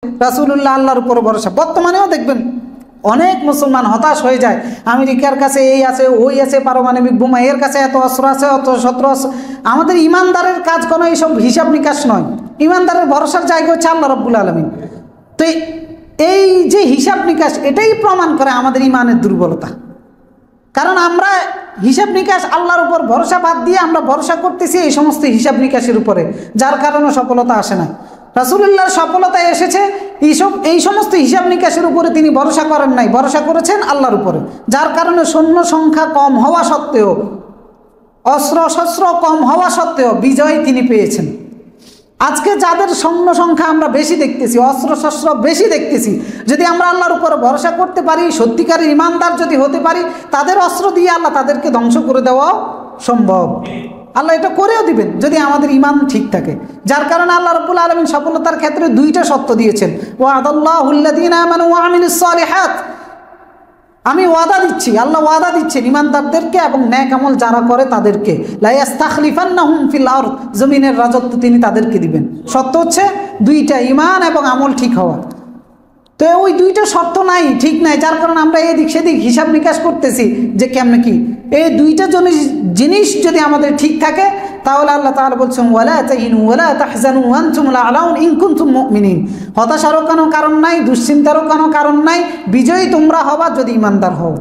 রাসূলুল্লাহ আল্লাহর উপর ভরসা। বর্তমানেও দেখবেন অনেক মুসলমান হতাশ হয়ে যায়, আমেরিকার কাছে এই আছে ওই আছে, পারমাণবিক বোমা, এর কাছে এত অস্ত্র আছে অত শস্ত্র আছে। আমাদের ইমানদারের কাজ কোনো এইসব হিসাব নিকাশ নয়। ইমানদারের ভরসার জায়গা হচ্ছে আল্লাহ রাব্বুল আলামিন। তো এই যে হিসাব নিকাশ, এটাই প্রমাণ করে আমাদের ইমানের দুর্বলতা। কারণ আমরা হিসাব নিকাশ আল্লাহর উপর ভরসা বাদ দিয়ে আমরা ভরসা করতেছি এই সমস্ত হিসাব নিকাশের উপরে, যার কারণে সফলতা আসে না। রাসূলুল্লাহর সফলতা এসেছে এই সমস্ত হিসাব নিকাশের উপরে তিনি ভরসা করেন নাই, ভরসা করেছেন আল্লাহর উপরে, যার কারণে সৈন্য সংখ্যা কম হওয়া সত্ত্বেও, অস্ত্র শস্ত্র কম হওয়া সত্ত্বেও বিজয় তিনি পেয়েছেন। আজকে যাদের সৈন্য সংখ্যা আমরা বেশি দেখতেছি, অস্ত্র শস্ত্র বেশি দেখতেছি, যদি আমরা আল্লাহর উপরে ভরসা করতে পারি, সত্যিকারের ইমানদার যদি হতে পারি, তাদের অস্ত্র দিয়ে আল্লাহ তাদেরকে ধ্বংস করে দেওয়া সম্ভব। আল্লাহ এটা করেও দিবেন যদি আমাদের ইমান ঠিক থাকে। যার কারণে আল্লাহ রাব্বুল আলামিন সফলতার ক্ষেত্রে দুইটা শর্ত দিয়েছেন, ওয়াদাল্লাহুল্লাযীনা আমানু ওয়া আমিলুস সালিহাত। আমি ওয়াদা দিচ্ছি, আল্লাহ ওয়াদা দিচ্ছেন ইমানদারদেরকে এবং নেক আমল যারা করে তাদেরকে, লা ইস্তাখলিফান্নাহুম ফিল আরদ, জমিনের রাজত্ব তিনি তাদেরকে দিবেন। শর্ত হচ্ছে দুইটা, ইমান এবং আমল ঠিক হওয়া। তো ওই দুইটা শর্ত নাই, ঠিক নাই, যার কারণে আমরা এদিক সেদিক হিসাব নিকাশ করতেছি যে কেমনে কি। এই দুইটা জিনিস যদি আমাদের ঠিক থাকে তাহলে আল্লাহ তাআলা বলছেন ওয়ালা তাহিনু ওয়ালা তাহজানু ওয়া আনতুমুল আ'লাউন ইন কুনতুম মুমিনিন। হতাশারও কোনো কারণ নাই, দুশ্চিন্তারও কোনো কারণ নাই, বিজয়ী তোমরা হবা যদি ইমানদার হও।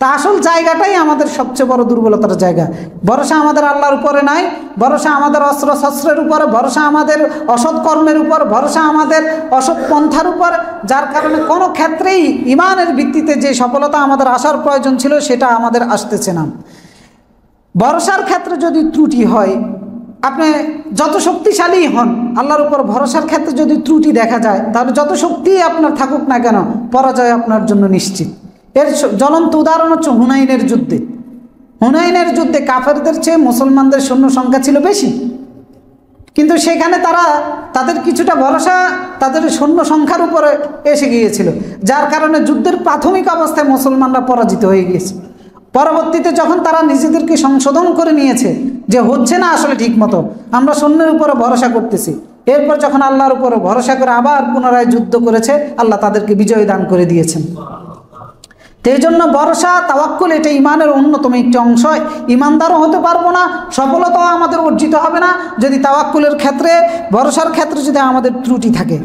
তা আসল জায়গাটাই আমাদের সবচেয়ে বড় দুর্বলতার জায়গা। ভরসা আমাদের আল্লাহর উপরে নাই, ভরসা আমাদের অস্ত্র শস্ত্রের উপরে, ভরসা আমাদের অসৎ কর্মের উপর, ভরসা আমাদের অসৎ পন্থার উপর, যার কারণে কোনো ক্ষেত্রেই ইমানের ভিত্তিতে যে সফলতা আমাদের আসার প্রয়োজন ছিল সেটা আমাদের আসতেছে না। ভরসার ক্ষেত্রে যদি ত্রুটি হয়, আপনি যত শক্তিশালী হন, আল্লাহর উপর ভরসার ক্ষেত্রে যদি ত্রুটি দেখা যায়, তাহলে যত শক্তি আপনার থাকুক না কেন, পরাজয় আপনার জন্য নিশ্চিত। এর জ্বলন্ত উদাহরণ হচ্ছে হুনাইনের যুদ্ধে। হুনাইনের যুদ্ধে কাফেরদের চেয়ে মুসলমানদের সৈন্য সংখ্যা ছিল বেশি, কিন্তু সেখানে তাদের কিছুটা ভরসা তাদের সৈন্য সংখ্যার উপরে এসে গিয়েছিল, যার কারণে যুদ্ধের প্রাথমিক অবস্থায় মুসলমানরা পরাজিত হয়ে গিয়েছে। পরবর্তীতে যখন তারা নিজেদেরকে সংশোধন করে নিয়েছে যে হচ্ছে না আসলে ঠিক মতো, আমরা সৈন্যের উপরে ভরসা করতেছি, এরপর যখন আল্লাহর উপরে ভরসা করে আবার পুনরায় যুদ্ধ করেছে, আল্লাহ তাদেরকে বিজয় দান করে দিয়েছেন। এই জন্য ভরসা, তাওয়াক্কুল এটা ইমানের অন্যতম একটি অংশ। ইমানদারও হতে পারবো না, সফলতাও আমাদের অর্জিত হবে না যদি তাওয়াক্কুলের ক্ষেত্রে, ভরসার ক্ষেত্রে যদি আমাদের ত্রুটি থাকে।